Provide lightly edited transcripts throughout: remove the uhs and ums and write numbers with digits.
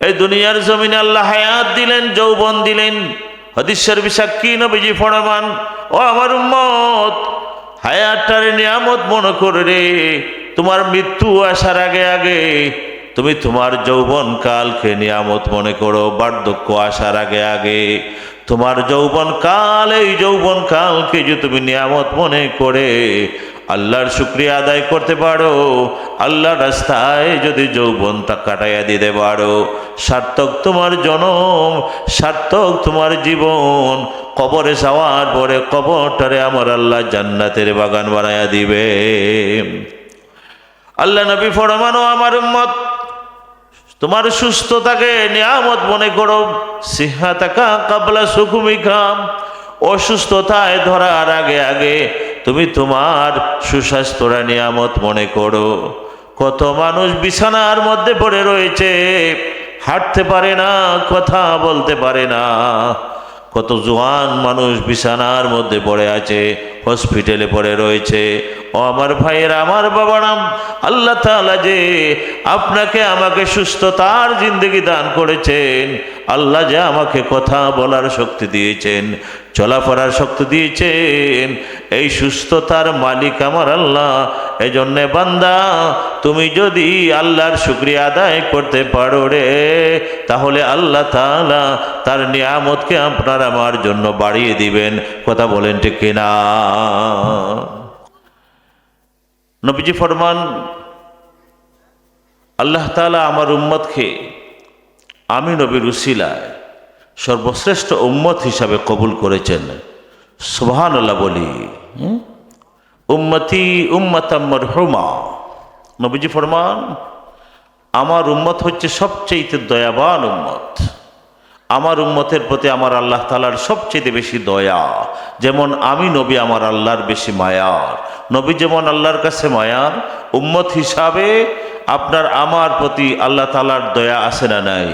এই দুনিয়ার জমিনে আল্লাহ হায়াত দিলেন, যৌবন দিলেন। হাদিস শরীফে সাক্ষী নবীজি ফরমান, ও আমার উম্মত, হায়াতটার নিয়ামত মনে করে রে। তোমার মৃত্যু আসার আগে আগে তুমি তোমার যৌবন কালকে নিয়ামত মনে করো। বার্ধক্য আসার আগে আগে তোমার যৌবন কাল, এই যৌবন কালকে যে তুমি নিয়ামত মনে করে আল্লাহর শুকরিয়া আদায় করতে পারো, আল্লাহর রাস্তায় যদি যৌবনটা কাটাইয়া দিতে পারো, সার্থক তোমার জনম, সার্থক তোমার জীবন। কবরে যাওয়ার পরে কবরটারে আমার আল্লাহ জান্নাতের বাগান বানাইয়া দিবে। আল্লাহ নবী ফরমান, ও আমার উম্মত, তোমার সুস্থতাকে নিয়ামত মনে করো। সিহাতাকা কাবলা সুকুমিকা, অসুস্থতায় ধরার আগে আগে তুমি তোমার সুস্বাস্থ্যরা নিয়ামত মনে করো। কত মানুষ বিছানার মধ্যে পড়ে রয়েছে, হাঁটতে পারে না, কথা বলতে পারে না। কত জোয়ান মানুষ বিছানার মধ্যে পড়ে আছে, হসপিটালে পড়ে রয়েছে। ও আমার ভাইয়েরা, আমার বাবারাম, আল্লাহ তাআলা যে আপনাকে আমাকে সুস্থতার জিন্দগি দান করেছেন, আল্লাহ যে আমাকে কথা বলার শক্তি দিয়েছেন, চলাফেরার শক্তি দিয়েছেন, এই সুস্থতার মালিক আমার আল্লাহ। এজন্য বান্দা, তুমি যদি আল্লাহর শুকরিয়া আদায় করতে পারো রে, তাহলে আল্লাহ তাআলা তার নিয়ামতকে আপনার আমার জন্য বাড়িয়ে দিবেন। কথা বলেন ঠিক কিনা? নবীজি ফরমান, আল্লাহ তাআলা আমার উম্মতকে আমি নবীর উসিলায় সর্বশ্রেষ্ঠ উম্মত হিসাবে কবুল করেছেন। সুবহানাল্লাহ বলি। উম্মতি উম্মাতাম মারহুমা। নবীজি ফরমান, আমার উম্মত হচ্ছে সবচেয়ে দয়াবান উম্মত। আমার উম্মতের প্রতি আমার আল্লাহ তাআলার সবচেয়ে বেশি দয়া। যেমন আমি নবী আমার আল্লাহর বেশি মায়ার। নবী যেমন আল্লাহর কাছে মায়ার, উম্মত হিসাবে আপনার আমার প্রতি আল্লাহ তাআলার দয়া আছে না নাই?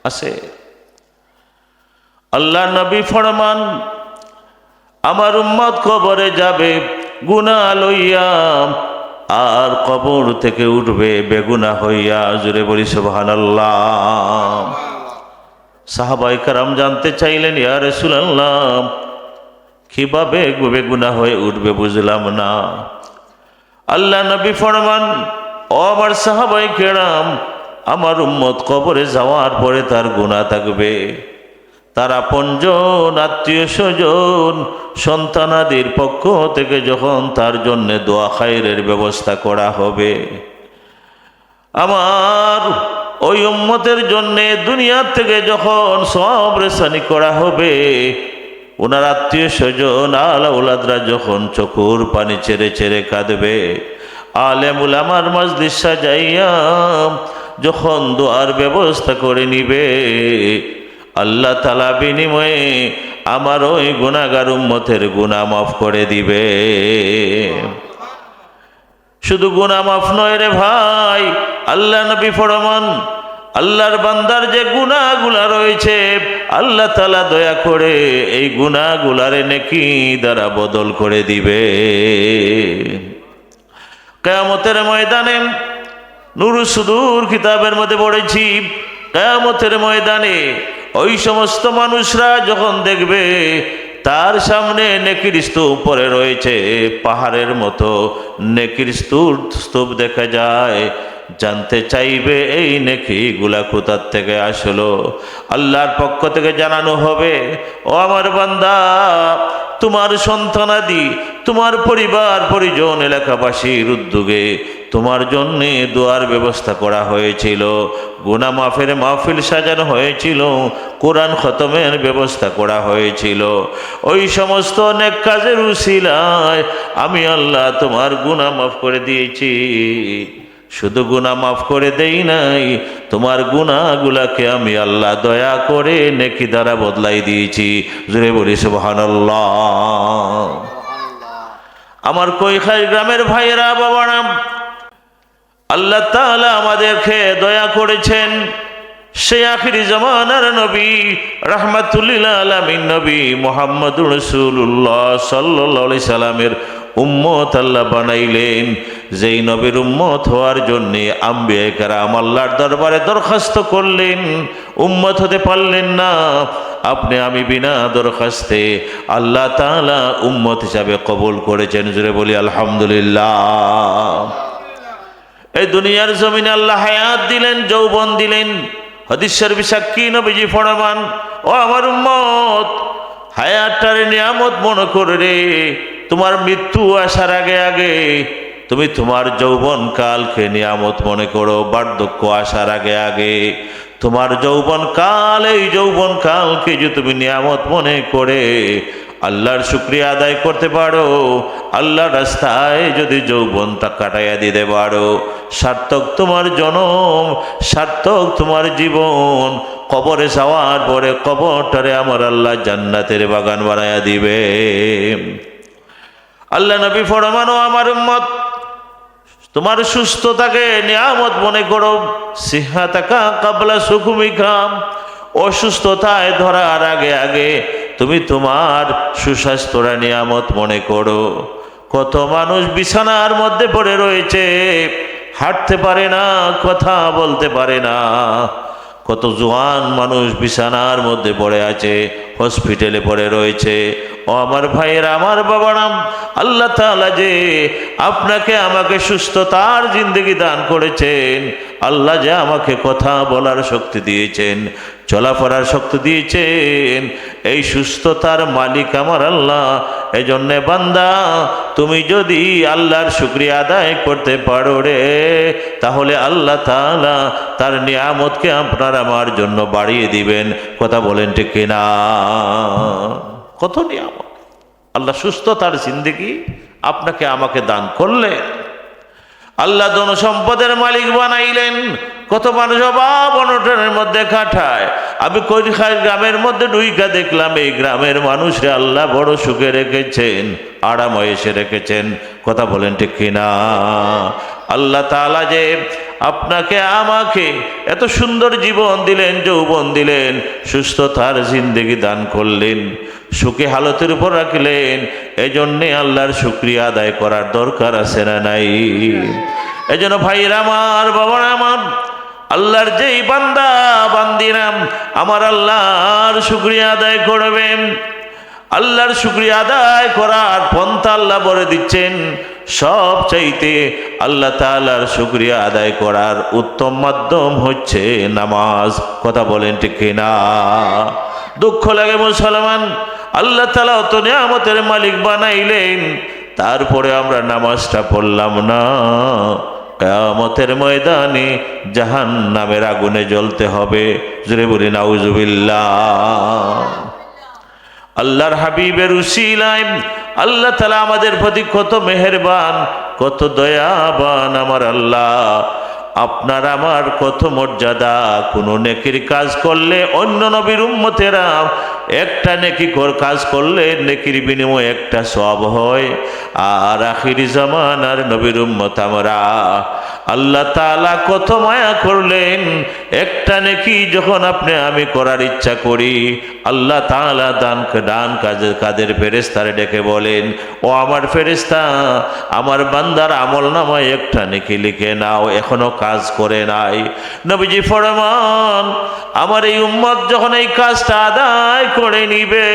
আছে। আল্লাহ নবী ফরমান, আমার উম্মত কবরে যাবে গুনাহ লইয়া, আর কবর থেকে উঠবে বেগুনাহ হইয়া। জোরে বলি সুবহানাল্লাহ। সাহাবায়ে কেরাম জানতে চাইলেন, ইয়া রাসূলুল্লাহ, কিভাবে বেগুনাহ হয়ে উঠবে? বুঝলাম না। আল্লাহ নবী ফরমান, ও আমার সাহাবায়ে কেরাম, আমার উম্মত কবরে যাওয়ার পরে তার গুনাহ থাকবে। তার আপনজন, আত্মীয় স্বজন, সন্তানাদির পক্ষ থেকে যখন তার জন্য দোয়া খায়রের ব্যবস্থা করা হবে, আমার ওই উম্মতের জন্য দুনিয়ার থেকে যখন সওয়াব রেসানি করা হবে, ওনার আত্মীয় স্বজন আলা উলাদরা যখন চোখের পানি ছেড়ে ছেড়ে কাঁদবে, আলেম উলামার মাজলিস সাজাইয়া যখন দোয়ার ব্যবস্থা করে নিবে, আল্লাহ তাআলা বিনিময়ে আমার ওই গুনাহগার উম্মতের গুনাহ মাফ করে দিবে। শুধু গুনাহ মাফ নয় রে ভাই, আল্লাহ নবী ফরমান, আল্লাহর বান্দার যে গুনাহগুলা রয়েছে, আল্লাহ তাআলা দয়া করে এই গুনাহগুলারে নেকি দ্বারা বদল করে দিবে। কিয়ামতের ময়দানে, নুরুস সুদূর কিতাবের মধ্যে পড়েছি, কিয়ামতের ময়দানে ওই সমস্ত মানুষরা যখন দেখবে তার সামনে নেকির স্তূপ পড়ে রয়েছে, পাহাড়ের মতো নেকির স্তূপ দেখা যায়, জানতে চাইবে এই নেকিগুলা কোথার থেকে আসলো। আল্লাহর পক্ষ থেকে জানানো হবে, ও আমার বান্দা, তোমার সন্তানাদি, তোমার পরিবার পরিজন, এলাকাবাসীর উদ্যোগে তোমার জন্যে দোয়ার ব্যবস্থা করা হয়েছিল, গুনাহ মাফের মাহফিল সাজানো হয়েছিল, কোরআন খতমের ব্যবস্থা করা হয়েছিল। ওই সমস্ত নেক কাজের উসিলায় আমি আল্লাহ তোমার গুনাহ মাফ করে দিয়েছি। শুধু গুনাহ মাফ করে দেই নাই, তোমার গুনাহগুলাকে আমি আল্লাহ দয়া করে নেকি দ্বারা বদলাই দিয়েছি। জোরে বলি সুবহানাল্লাহ। আমার কৈখাই গ্রামের ভাইয়েরা, বাবারা, আল্লাহ তাআলা আমাদেরকে দয়া করেছেন। সেই আখিরি জামানার নবী, রাহমাতুল লিল আলামিন নবী মুহাম্মদুর রাসূলুল্লাহ সাল্লাল্লাহু আলাইহি সাল্লামের উম্মত আল্লাহ বানাইলেন। যেই নবীর উম্মত হওয়ার জন্যে আম্বিয়া কেরাম আল্লাহর দরবারে দরখাস্ত করলেন, উম্মত হতে পারলেন না। আপনি আমি বিনা দরখাস্তে আল্লাহ তাআলা উম্মত হিসাবে কবুল করেছেন। জোরে বলি আলহামদুলিল্লাহ। এই দুনিয়ার জমিনে আল্লাহ হায়াত দিলেন, যৌবন দিলেন। হাদিস শরীফে সাক্ষী নবীজি ফরমান, ও আমার উম্মত, হায়াতটার নিয়ামত মনে করে রে। তোমার মৃত্যু আসার আগে আগে তুমি তোমার যৌবন কালকে নিয়ামত মনে করো। বার্ধক্য আসার আগে আগে তোমার যৌবন কাল, এই যৌবন কালকে যে তুমি নিয়ামত মনে করে আল্লাহর শুকরিয়া আদায় করতে পারো, আল্লাহর রাস্তায় যদি যৌবনটা কাটাইয়া দিতে পারো, সার্থক তোমার জনম, সার্থক তোমার জীবন। কবরে যাওয়ার পরে কবরটারে আমার আল্লাহ জান্নাতের বাগান বানাইয়া দিবে। আল্লাহ নবী ফরমানো, আমার উম্মত, তোমার সুস্থতাকে নিয়ামত মনে করো। সিহাতাকা কাবলা সুকুমিকা, অসুস্থতায় ধরার আগে আগে তুমি তোমার সুস্বাস্থ্যরা নিয়ামত মনে করো। কত মানুষ বিছানার মধ্যে পড়ে রয়েছে, হাঁটতে পারে না, কথা বলতে পারে না। কত জোয়ান মানুষ বিছানার মধ্যে পড়ে আছে, হসপিটালে পড়ে রয়েছে। ও আমার ভাইয়েরা, আমার বাবারা, আল্লাহ তাআলা যে আপনাকে আমাকে সুস্থতার জিন্দগি দান করেছেন, আল্লাহ যে আমাকে কথা বলার শক্তি দিয়েছেন, চলাফেরার শক্তি দিয়েছেন, এই সুস্থতার মালিক আমার আল্লাহ। এই জন্যে বান্দা, তুমি যদি আল্লাহর শুকরিয়া আদায় করতে পারো রে, তাহলে আল্লাহ তাআলা তার নিয়ামতকে আপনার আমার জন্য বাড়িয়ে দিবেন। কথা বলেন ঠিক কিনা? কত নিয়ামত আল্লাহ সুস্থতার জিন্দেগি আপনাকে আমাকে দান করলেন। আল্লাহ ধন সম্পদের মালিক বানাইলেন। কত মানুষ অভাব অনটনের মধ্যে কাটায়। আমি কৈখাই গ্রামের মধ্যে ঢুইকা দেখলাম, এই গ্রামের মানুষে আল্লাহ বড় সুখে রেখেছেন, আরাম এসে রেখেছেন। কথা বলেন ঠিক কিনা? আল্লাহ তাআলা যে আপনাকে আমাকে এত সুন্দর জীবন দিলেন, যৌবন দিলেন, সুস্থতার জিন্দেগি দান করলেন, সুখী হালতের উপর রাখলেন, এই জন্যে আল্লাহর শুকরিয়া আদায় করার দরকার আছে না নাই? এই জন্য ভাইরা আমার, বাবারা আমার, আল্লাহর যেই বান্দা বান্দিরাম আমার আল্লাহর শুকরিয়া আদায় করবেন, আল্লাহর শুকরিয়া আদায় করার পন্থা আল্লাহ বলে দিচ্ছেন। সব চাইতে আল্লাহ তাআলার শুকরিয়া আদায় করার উত্তম মাধ্যম হচ্ছে নামাজ। কথা বলেন ঠিক কিনা? দুঃখ লাগে মুসলমান, আল্লাহ তাআলা অত নিয়ামতের মালিক বানাইলেন, তারপরে আমরা নামাজটা পড়লাম না। কিয়ামতের ময়দানে জাহান্নামের আগুনে জ্বলতে হবে। জোরে বলি নাউজুবিল্লাহ। আল্লাহর হাবিবের উসিলায় আল্লাহ তাআলা আমাদের প্রতি কত মেহেরবান, কত দয়াবান আমার আল্লাহ। আপনার আমার কত মর্যাদা। কোনো নেকির কাজ করলে অন্য নবীর উম্মতেরা একটা নেকি কাজ করলে নেকির বিনিময়ে একটা সওয়াব হয়, আর আখিরি জামানার নবীর উম্মত আমরা আল্লাহ তাআলা কত মায়া করলেন। একটা নেকি যখন আপনি আমি করার ইচ্ছা করি, আল্লাহ তাআলা ডান কাদের ফেরেশতারে ডেকে বলেন, ও আমার ফেরেশতা, আমার বান্দার আমল নামায় একটা নেকি লিখে নাও, এখনো কাজ করে নাই। নবীজি ফরমান, আমার এই উম্মত যখন এই কাজটা আদায় করে নিবে,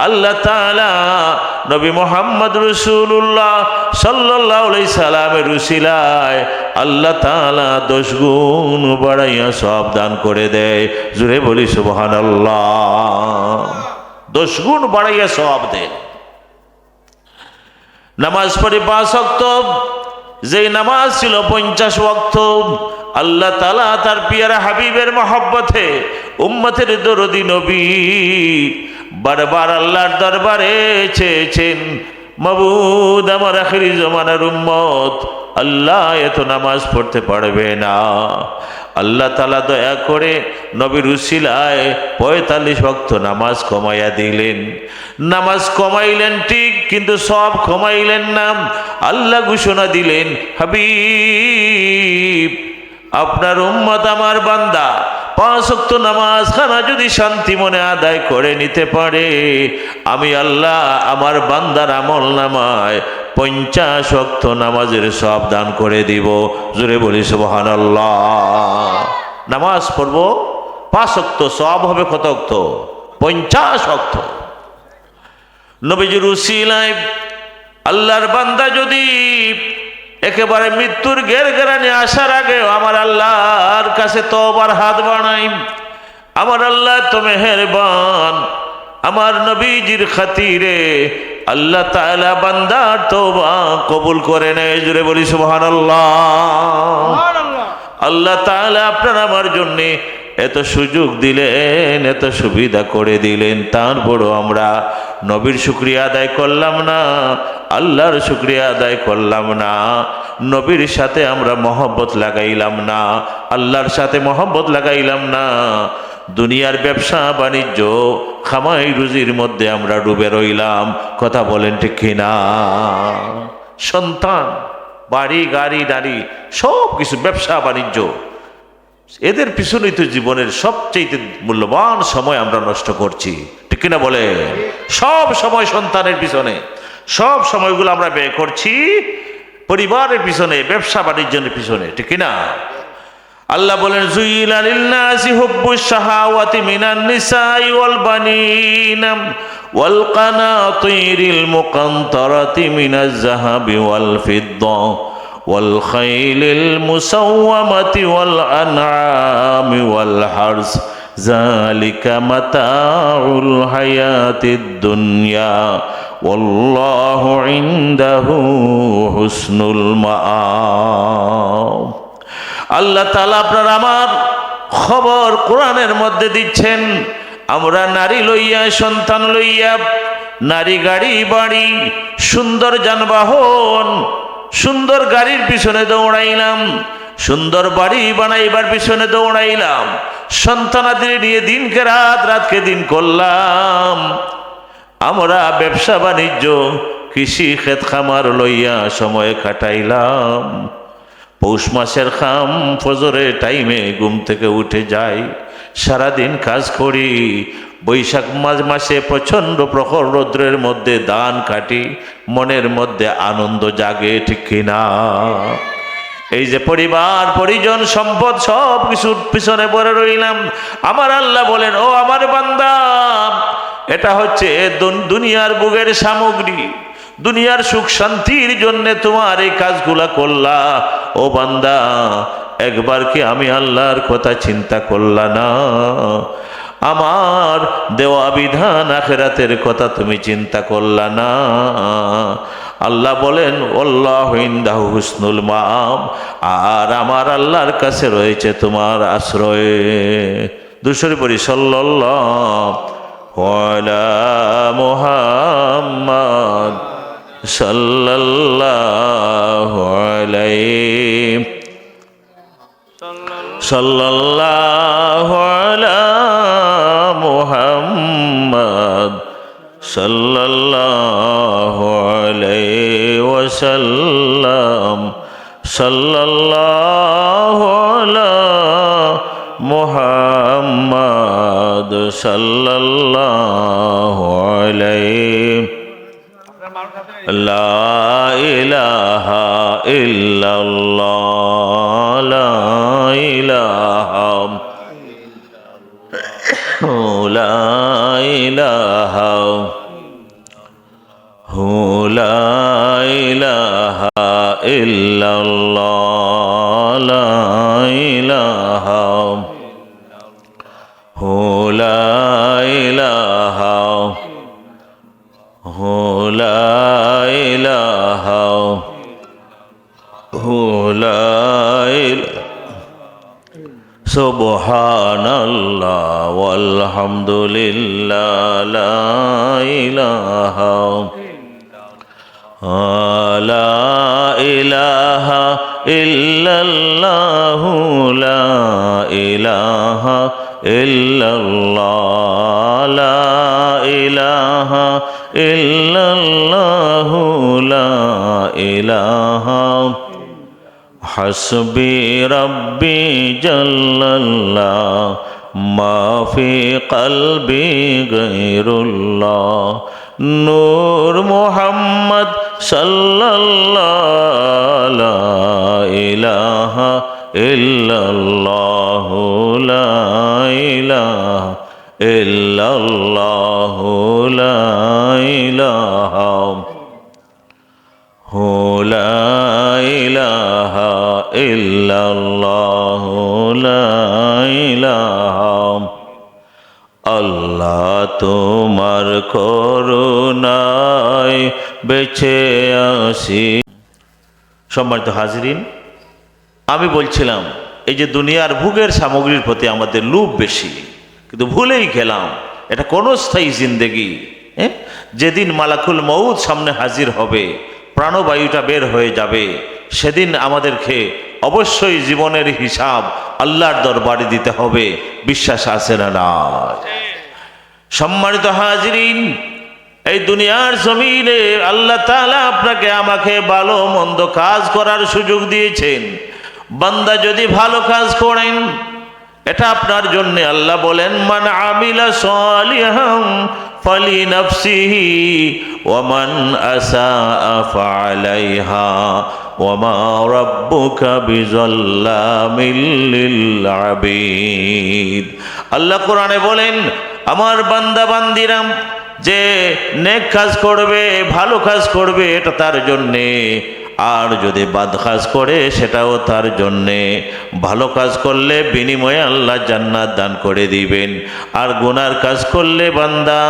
আল্লাহ তাআলা নবী মুহাম্মদ রাসূলুল্লাহ সাল্লাল্লাহু আলাইহি সাল্লামের উসিলায় আল্লাহ তাআলা 10 গুণ বাড়াইয়া সওয়াব দান করে দেয়। জোরে বলি সুবহানাল্লাহ। 10 গুণ বাড়াইয়া সওয়াব দেন। নামাজ পড়ি 5 ওয়াক্ত, যেই নামাজ ছিল 50 ওয়াক্ত, আল্লাহ তাআলা তার পিয়ারা হাবিবের মহব্বতে উম্মতের দরদি নবী বারবার আল্লাহর দরবারে চেয়েছেন, মাবুদ, আমার আখিরি জামানার উম্মত আল্লাহ এত নামাজ পড়তে পারবে না। আল্লাহ তাআলা দয়া করে নবীর উসিলায় 45 ওয়াক্ত নামাজ কমাইয়া দিলেন। নামাজ কমাইলেন ঠিক, কিন্তু সব কমাইলেন না। আল্লাহ ঘোষণা দিলেন, হাবিব, আপনার উম্মত আমার বান্দা 5 ওয়াক্ত নামাজ খানা যদি শান্তি মনে আদায় করে নিতে পারে, আমি আল্লাহ আমার বান্দার আমল নামায় 50 ওয়াক্ত নামাজের সব দান করে দিব। জোরে বলি সুবহানাল্লাহ। নামাজ পড়বো 5 ওয়াক্ত, সব হবে কত ওয়াক্ত? 50 ওয়াক্ত। নবীজির উসিলায় আল্লাহর বান্দা যদি একেবারে মৃত্যুর গেরগেরানি আসার আগে আমার আল্লাহর কাছে তওবার হাত বাড়াই, আমার আল্লাহ তো মেহেরবান, আমার নবীজির খাতিরে আল্লাহ তাআলা বান্দার তওবা কবুল করে নেয়। জোরে বলি সুবহানাল্লাহ। আল্লাহ তাআলা আপনার আমার জন্য এত সুযোগ দিলেন, এত সুবিধা করে দিলেন, তারপরও আমরা নবীর শুকরিয়া আদায় করলাম না, আল্লাহর শুকরিয়া আদায় করলাম না, নবীর সাথে আমরা মহব্বত লাগাইলাম না, আল্লাহর সাথে মহব্বত লাগাইলাম না। দুনিয়ার ব্যবসা বাণিজ্য খামাই রুজির মধ্যে আমরা ডুবে রইলাম। কথা বলেন ঠিক কিনা? সন্তান, বাড়ি, গাড়ি, নারী, সব কিছু, ব্যবসা বাণিজ্য, এদের পিছনেই তো জীবনের সবচেয়ে মূল্যবান সময় আমরা নষ্ট করছি। ঠিক কিনা বলে? সব সময় সন্তানের পিছনে, সব সময়গুলো আমরা ব্যয় করছি পরিবারের পিছনে, ব্যবসা বাণিজ্যের পিছনে। ঠিক কিনা? আল্লাহ বলেন, যুইলা লিন্নাসি হুব্বুশ শাহাওয়াতি মিনান নিসাই ওয়াল বানিন ওয়াল কানাতিরিল মুকান্তারাতি মিনাজ যাহাবি ওয়াল ফিদ্দা ওয়াল খাইলিল মুসাওয়ামাতি ওয়াল আনআমি ওয়াল হারস যালিকা মাতাউল হায়াতিদ দুনিয়া ওয়াল্লাহু ইনদাহু হুসনুল মাআব। আল্লাহ তাআলা আপনার আমার খবর কোরআনের মধ্যে দিচ্ছেন। আমরা নারী লইয়া, সন্তান লইয়া, নারী, গাড়ি, বাড়ি, সুন্দর যানবাহন, সুন্দর গাড়ির পিছনে দৌড়াইলাম, সুন্দর বাড়ি বানাইবার পিছনে দৌড়াইলাম, সন্তানাদের নিয়ে দিনকে রাত, রাতকে দিন করলাম। আমরা ব্যবসা বাণিজ্য, কৃষি, ক্ষেত খামার লইয়া সময় কাটাইলাম। পৌষ মাসের খাম ফজরের টাইমে ঘুম থেকে উঠে যাই, সারাদিন কাজ করি। বৈশাখ মাসে প্রচণ্ড প্রখর রৌদ্রের মধ্যে ধান কাটি, মনের মধ্যে আনন্দ জাগে। ঠিক কিনা? এই যে পরিবার, পরিজন, সম্পদ, সব কিছুর পিছনে পড়ে রইলাম। আমার আল্লাহ বলেন, ও আমার বান্দা, এটা হচ্ছে দুনিয়ার ভোগের সামগ্রী, দুনিয়ার সুখ শান্তির জন্য তোমার এই কাজগুলা করলা। ও বান্দা, একবার কি আমি আল্লাহর কথা চিন্তা করলা না? আমার দেওয়া বিধান আখিরাতের কথা তুমি চিন্তা করলা না? আল্লাহ বলেন, আল্লাহু ইনদাহু হুসনুল মাআব, আর আমার আল্লাহর কাছে রয়েছে তোমার আশ্রয়। দুশরি পড়ি, সাল্লাল্লাহু আলা মুহাম্মদ সাল্লাল্লাহু আলাইহি সাল্লাল্লাহু আলা মুহাম্মদ সাল্লাল্লাহু আলাইহি ওয়াসাল্লাম সাল্লাল্লাহু আলা মুহাম্মদ সাল্লাল্লাহু আলাইহি লা ইলাহা ইল্লাল্লাহ লা ইলাহা লা ইলাহা লা ইলাহা ইল্লাল্লাহ লা ইলাহা লা ইলাহা লা ইলাহা লা সুবহানাল্লাহ ওয়ালহামদুলিল্লাহ লা ইলাহা লা ইলাহা ইল্লাল্লাহু লা ইলাহা ইল্লাল্লাহ লা ইলাহা ইল্লাল্লাহু লা ইলাহা হাসবি রব্বি জাল্লাল্লাহ মা ফি কলবি গায়রুল্লাহ নূর মুহাম্মদ সাল্লাল্লাহু লা ইলাহা ইল্লাল্লাহু লা ইলাহা ইল্লাল্লাহু লা ইলাহা লা ইলাহা ইল্লাল্লাহু লা ইলাহা আল্লাহ তোমার করুণায় বেঁচে আসি। সম্মানিত হাজিরিন, আমি বলছিলাম এই যে দুনিয়ার ভোগের সামগ্রীর প্রতি আমাদের লোভ বেশি, কিন্তু ভুলেই গেলাম এটা ক্ষণস্থায়ী জিন্দেগি। যেদিন মালাকুল মউত সামনে হাজির হবে, প্রাণবায়ুটা বের হয়ে যাবে, সেদিন আমাদেরকে অবশ্যই জীবনের হিসাব আল্লাহর দরবারে দিতে হবে। বিশ্বাস আছে না না? সম্মানিত হাজিরিন, এই দুনিয়ার জমিনে আল্লাহ তাআলা আপনাকে আমাকে ভালো মন্দ কাজ করার সুযোগ দিয়েছেন। বান্দা যদি ভালো কাজ করেন, এটা আপনার জন্য। আল্লাহ বলেন, মান আমিলা সালিহান ফালিনাফসিহি ওয়া মান আসাআ ফাআলাইহা ওয়া মা রাব্বুকা বিযাল্লামিল লিল আবিদ। আল্লাহ কোরআনে বলেন, আমার বান্দা বান্দিরা যে নেক কাজ করবে, ভালো কাজ করবে, এটা তার জন্যে। আর যদি বাদ কাজ করে, সেটাও তার জন্যে। ভালো কাজ করলে বিনিময়ে আল্লাহ জান্নাত দান করে দিবেন, আর গুনার কাজ করলে বান্দা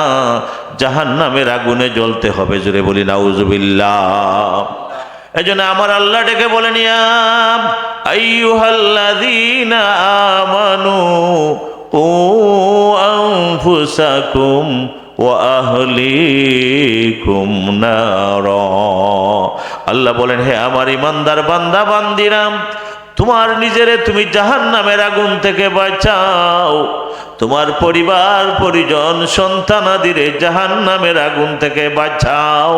জাহান্নামের আগুনে জ্বলতে হবে। জোরে বলি নাউজুবিল্লাহ। এই জন্য আমার আল্লাহ ডেকে বলেন, ইয়া আইয়ুহাল্লাযীনা আমানু কু আনফুসাকুম ওয়া আহলিকুম নারা। আল্লাহ বলেন, হে আমার ইমানদার বান্দা বান্দিরা, তোমার নিজেরে তুমি জাহান্নামের আগুন থেকে বাঁচাও, তোমার পরিবার পরিজন সন্তানাদিরে জাহান্নামের আগুন থেকে বাঁচাও।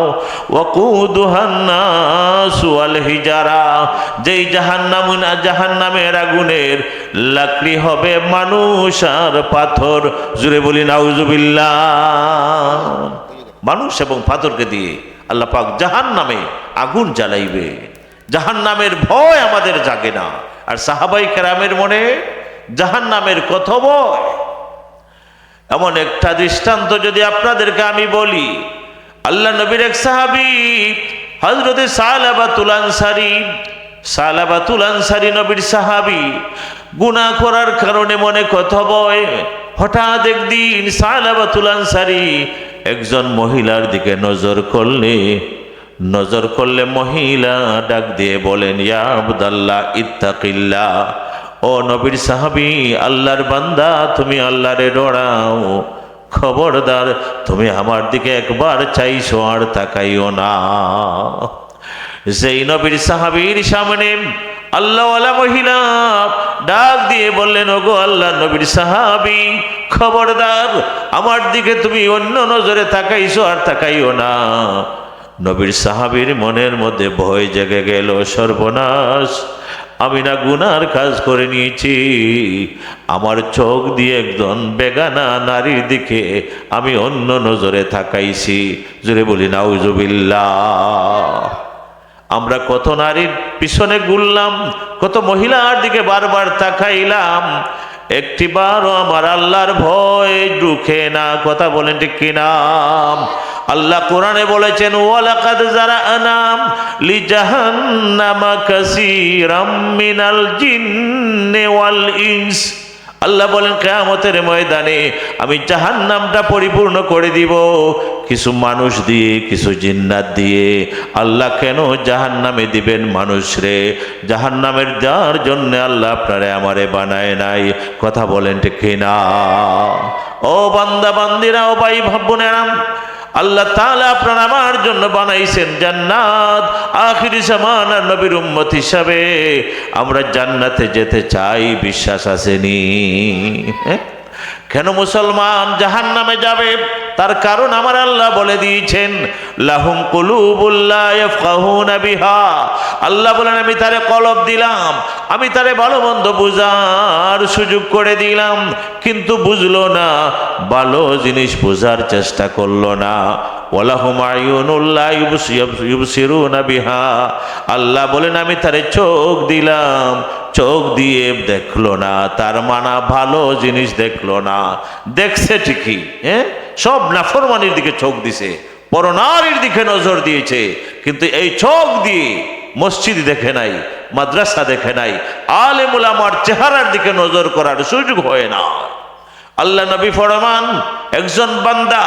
ওয়াকুদুহান নাসু ওয়াল হিজারা, যেই জাহান্নামের আগুনের লাকড়ি হবে মানুষ আর পাথর। জুড়ে বলি নাউজুবিল্লাহ। মানুষ এবং পাথরকে দিয়ে আল্লাহ পাক জাহান্নামে আগুন জ্বালাইবে। জাহান্নামের ভয় আমাদের জাগে না, আর সাহাবাই কেরামের মনে জাহান্নামের কত ভয়। এমন একটা দৃষ্টান্ত যদি আপনাদেরকে আমি বলি, আল্লাহ নবীর এক সাহাবী হযরতে সালাবাতুল আনসারী নবীর সাহাবী, গুনাহ করার কারণে মনে কত ভয়। হঠাৎ একদিন সালাবাতুল আনসারী একজন মহিলার দিকে নজর করলে মহিলা ডাক দিয়ে বলেন, ইয়া আব্দাল্লাহ ইত্তাকিল্লাহ। ও নবীর সাহাবী, আল্লাহর বান্দা, তুমি আল্লাহরে ডরাও। খবরদার, তুমি আমার দিকে একবার চাইছো আর তাকাইও না। যেই নবীর সাহাবীর সামনে আল্লাহওয়ালা মহিলা ডাক দিয়ে বললেন, ওগো আল্লাহ নবীর সাহাবী, খবরদার, আমার দিকে তুমি অন্য নজরে তাকাইছো আর তাকাইও না। নবীর সাহাবীর মনের মধ্যে ভয় জেগে গেল, সর্বনাশ, আমি না গুনার কাজ করে নিয়েছি, আমার চোখ দিয়ে একজন বেগানা নারীর দিকে আমি অন্য নজরে তাকাইছি। জোরে বলি নাউজুবিল্লাহ। আমরা কত নারীর পিছনে ঘুরলাম, কত মহিলার দিকে বারবার তাকাইলাম, একটিবারও আমার আল্লাহর ভয় ঢুকে না। কথা বলেন ঠিক কিনা? আল্লাহ কোরআনে বলেছেন, ওয়ালাকাদ যারানা লিজাহান্নামা কাসীরাম মিনাল জিন্নি ওয়াল ইনস। আল্লাহ বলেন, কিয়ামতের ময়দানে আমি জাহান্নামটা পরিপূর্ণ করে দিব কিছু মানুষ দিয়ে, কিছু জিন্নাত দিয়ে। আল্লাহ কেন জাহান্নামে দিবেন মানুষরে? জাহান্নামের দেওয়ার জন্য আল্লাহ আপনারে আমারে বানায় নাই। কথা বলেন ঠিক কিনা? ও বান্দা বান্দিরা, ও ভাই বোনেরা, আল্লাহ তাআলা আপনার আমার জন্য বানাইছেন জান্নাত। আখিরি জামানার নবীর উম্মত হিসাবে আমরা জান্নাতে যেতে চাই, বিশ্বাস আসেনি? কেন মুসলমান জাহান্নামে যাবে? তার কারণ আমার আল্লাহ বলে দিয়েছেন, লাহুম কুলুবুল লা ইয়াফকাহুনা বিহা। আল্লাহ বলেন আমি তারে কলব দিলাম, আমি তারে ভালো মন্দ বুঝার সুযোগ করে দিলাম, কিন্তু বুঝলো না, ভালো জিনিস বোঝার চেষ্টা করলো না। ওয়ালাহুম আয়ুনুল লা ইউবসিরুনা বিহা। আল্লাহ বলেন আমি তারে চোখ দিলাম, চোখ দিয়ে দেখলো না, তার মানা ভালো জিনিস দেখলো না। দেখছে ঠিকই, সব নাফরমানির দিকে চোখ দিছে, পরনারীর দিকে নজর দিয়েছে, কিন্তু এই চোখ দিয়ে মসজিদ দেখে নাই, মাদ্রাসা দেখে নাই, আলেম উলামার চেহারার দিকে নজর করার সুযোগ হয় না। আল্লাহ নবী ফরমান, একজন বান্দা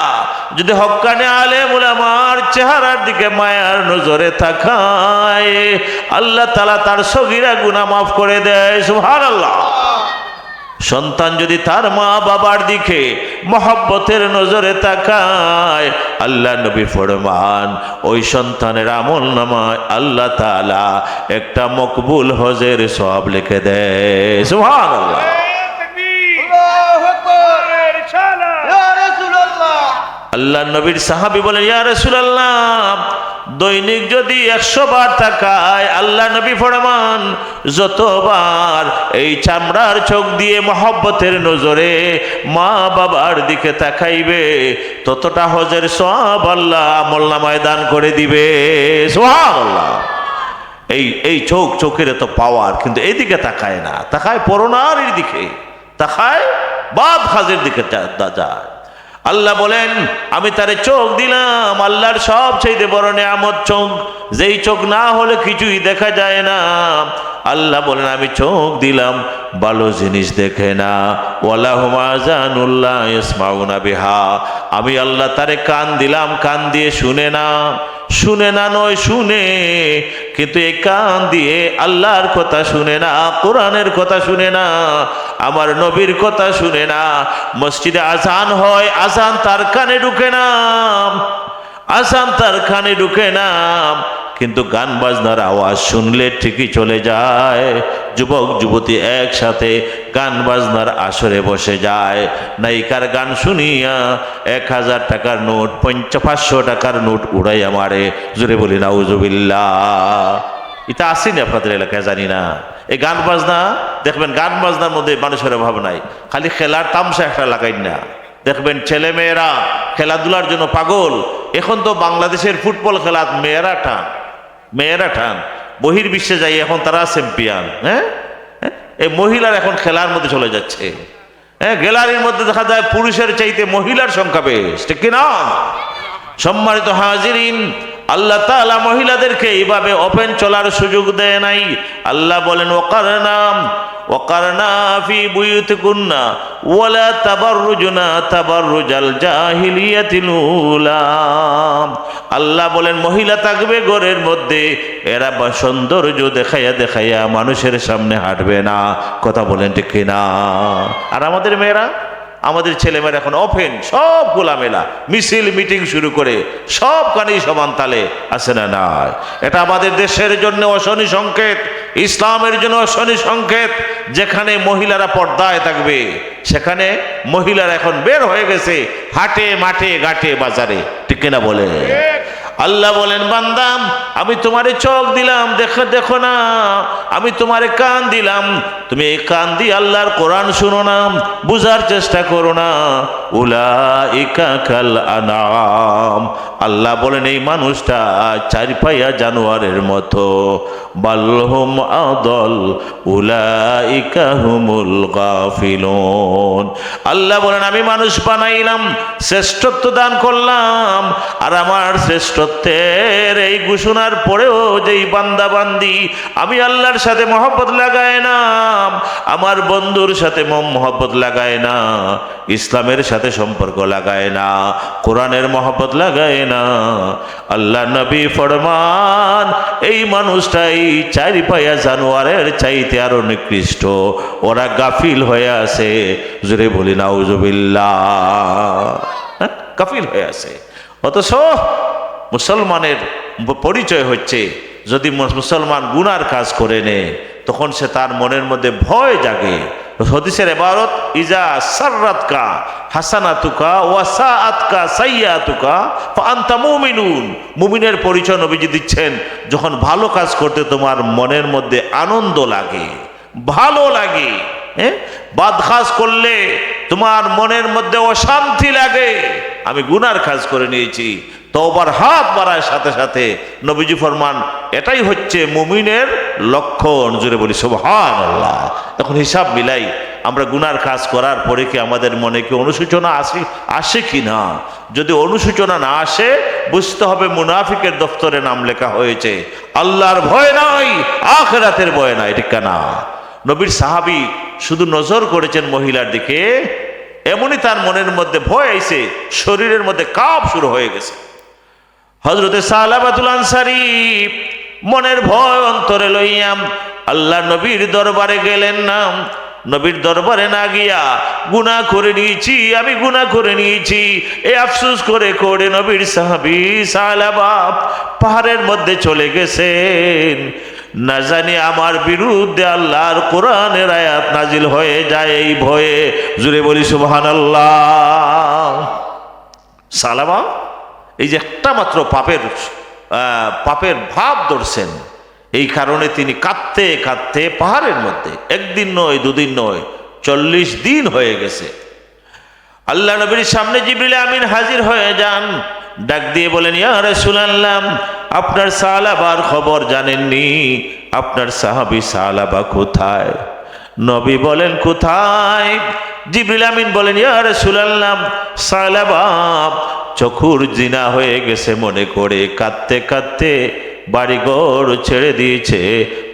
যদি হক্কানে আলেম উলামার চেহারার দিকে মায়ার নজরে তাকায়, আল্লাহ তাআলা তার সগীরা গুনাহ মাফ করে দেয়। সুবহানাল্লাহ। সন্তান যদি তার মা বাবার দিকে মহব্বতের নজরে তাকায়, আল্লাহ নবী ফরমান ওই সন্তানের আমল নামায় আল্লাহ তাআলা একটা মকবুল হজের সওয়াব লিখে দেয়। সুবহানাল্লাহ। আল্লাহ নবীর সাহাবী বলেন, ইয়া রাসূলুল্লাহ, দৈনিক যদি 100 বার তাকায়, আল্লাহ নবী ফরমান যতবার এই চামড়ার চোখ দিয়ে মহব্বতের নজরে মা বাবার দিকে তাকাইবে, ততটা হজের সওয়াব আল্লাহ আমলনামায় দান করে দিবে। সুবহানাল্লাহ। এই চোখের এত পাওয়ার, কিন্তু এইদিকে তাকায় না, তাকায় পরনারীর দিকে, তাকায় বাদ খাজের দিকে যায়। আল্লাহ বলেন আমি তারে চোখ দিলাম, আল্লাহর সবচেয়ে বড় নিয়ামত চোখ, যেই চোখ না হলে কিছুই দেখা যায় না। আল্লাহ বলেন আমি চোখ দিলাম, ভালো জিনিস দেখে না। ওয়ালাহুম আযানুল লা ইয়াসমাউনা বিহা। আমি আল্লাহ তারে কান দিলাম, কান দিয়ে শুনে না, শুনে না নয় শুনে, কিন্তু এই কান দিয়ে আল্লাহর কথা শুনে না, কোরআনের কথা শুনে না, আমার নবীর কথা শুনে না। মসজিদে আজান হয়, আজান তার কানে ঢুকে না, আজান তার কানে ঢুকে না, কিন্তু গান বাজনার আওয়াজ শুনলে ঠিকই চলে যায়। যুবক যুবতী একসাথে গান বাজনার আসরে বসে যায়, নায়িকার গান শুনিয়া 1000 টাকার নোট, 500 টাকার নোট উড়াইয়া মারে। জোরে বলি নাউজুবিল্লাহ। এটা আসেনি আপনাদের এলাকায় জানি না। এই গান বাজনা দেখবেন, গান বাজনার মধ্যে মানুষের অভাব নাই, খালি খেলার তামসা একটা লাগাই না। দেখবেন ছেলে মেয়েরা খেলাধুলার জন্য পাগল। এখন তো বাংলাদেশের ফুটবল খেলা মেয়েরা টান, বহির্বিশ্বে যাই এখন তারা চ্যাম্পিয়ন। এই মহিলার এখন খেলার মধ্যে চলে যাচ্ছে। গ্যালারির মধ্যে দেখা যায় পুরুষের চাইতে মহিলার সংখ্যা বেশ, ঠিক কিনা? সম্মানিত হাজিরিন, আল্লাহ তাআলা মহিলাদেরকে এইভাবে ওপেন চলার সুযোগ দেয় নাই। আল্লাহ বলেন ওয়াকারনা ফি বুয়ুতিকুন্না ওয়ালা তাবাররুজনা তাবাররুজাল জাহিলিয়াতিল উলা। আল্লাহ বলেন মহিলা থাকবে ঘরের মধ্যে, এরা সৌন্দর্য দেখাইয়া মানুষের সামনে হাঁটবে না। কথা বলেন ঠিক কিনা? আর আমাদের মেয়েরা, আমাদের ছেলেমেয়েরা এখন ওপেন, সব খোলামেলা, মিছিল মিটিং শুরু করে সব কানেই সমান তালে আছে না নাই? এটা আমাদের দেশের জন্য অশনি সংকেত, ইসলামের জন্য অশনি সংকেত। যেখানে মহিলারা পর্দায় থাকবে, সেখানে মহিলারা এখন বের হয়ে গেছে হাটে মাঠে ঘাটে বাজারে, ঠিক কিনা বলে? আল্লাহ বলেন বান্দা আমি তোমারে চোখ দিলাম, দেখো না, আমি তোমারে কান দিলাম, তুমি এই কান দিয়ে আল্লাহর কোরআন শুনো না, বুঝার চেষ্টা করো না। উলাইকা কাল আনাম। আল্লাহ বলেন এই মানুষটা 4 পায়া জানোয়ারের মতো। বালহুম আদল উলাইকা হুমুল গাফিলুন। আল্লাহ বলেন আমি মানুষ বানাইলাম, শ্রেষ্ঠত্ব দান করলাম, আর আমার শ্রেষ্ঠত্বের এই ঘোষণার পরেও যেই বান্দা বান্দি আমি আল্লাহর সাথে মহব্বত লাগায় না, আমার বন্ধুর সাথে মহব্বত লাগায় না, ইসলামের সাথে সম্পর্ক লাগায় না, কোরআনের মহব্বত লাগায় না, আল্লাহ নবী ফরমান এই মানুষটাই 4 পায়া জানোয়ারের চাইতে আরো নিকৃষ্ট। ওরা গাফিল হয়ে আছে। জোরে বলি নাউজুবিল্লাহ। গাফিল হয়ে আছে। অথচ মুসলমানের পরিচয় হচ্ছে, যদি মুসলমান গুনার কাজ করে নে, তখন সে তার মনের মধ্যে ভয় জাগে। হাদিসের ইবারত ইজা সাররাতকা হাসানাতুকা ওয়া সাআতকা সাইয়াতুকা ফাআনতা মুমিনুন। মুমিনের পরিচয় নবীজি দিচ্ছেন, যখন ভালো কাজ করতে তোমার মনের মধ্যে আনন্দ লাগে, ভালো লাগে, বাদ কাজ করলে তোমার মনের মধ্যে অশান্তি লাগে। আমি গুনার কাজ করে নিয়েছি, তওবার হাত বাড়ার সাথে সাথে নবীজি ফরমান এটাই হচ্ছে মুমিনের লক্ষণ। জোরে বলি সুবহানাল্লাহ। এখন হিসাব মিলাই, আমরা গুনার কাজ করার পরে কি আমাদের মনে কি অনুশোচনা আসে কি না? যদি অনুশোচনা না আসে, বুঝতে হবে মুনাফিকের দফতরে নাম লেখা হয়েছে। আল্লাহর ভয় নাই, আখিরাতের ভয় নাই, ঠিক না? নবীর সাহাবী শুধু নজর করেছেন মহিলার দিকে, এমনই তার মনের মধ্যে ভয় আইছে, শরীরের মধ্যে কাঁপ শুরু হয়ে গেছে। হযরতে সালাবাতুল আনসারী মনের ভয় অন্তরে লইয়াম আল্লাহ নবীর দরবারে গেলেন না। নবীর দরবারে না গিয়া গুনাহ করে নিয়েছি, আমি গুনাহ করে নিয়েছি, এই আফসোস করে করে নবীর সাহাবী সালাবা পাহাড়ের মধ্যে চলে গেছেন। না জানি আমার বিরুদ্ধে আল্লাহর কোরআনের আয়াত নাজিল হয়ে যায় এই ভয়ে। জুড়ে বলি সুবহানাল্লাহ। সালামা এই যে একটা মাত্র পাপের ভাব ধরছেন, এই কারণে তিনি কাঁদতে কাঁদতে পাহাড়ের মধ্যে, একদিন নয় দুদিন নয় 40 দিন হয়ে গেছে। আল্লাহ নবীর সামনে জিবরিল আমিন হাজির হয়ে যান, ডাক দিয়ে বলেন, ইয়া রাসূলুল্লাহ, আপনার সালাবার খবর জানেননি? আপনার সাহাবী সালাবা কোথায়? নবী বলেন, কোথায়? জিবরিল আমিন বলেন, ইয়া রাসূলুল্লাহ, সালাবা চক্ষুর জিনা হয়ে গেছে মনে করে কাঁদতে কাঁদতে বাড়িঘর ছেড়ে দিয়েছে,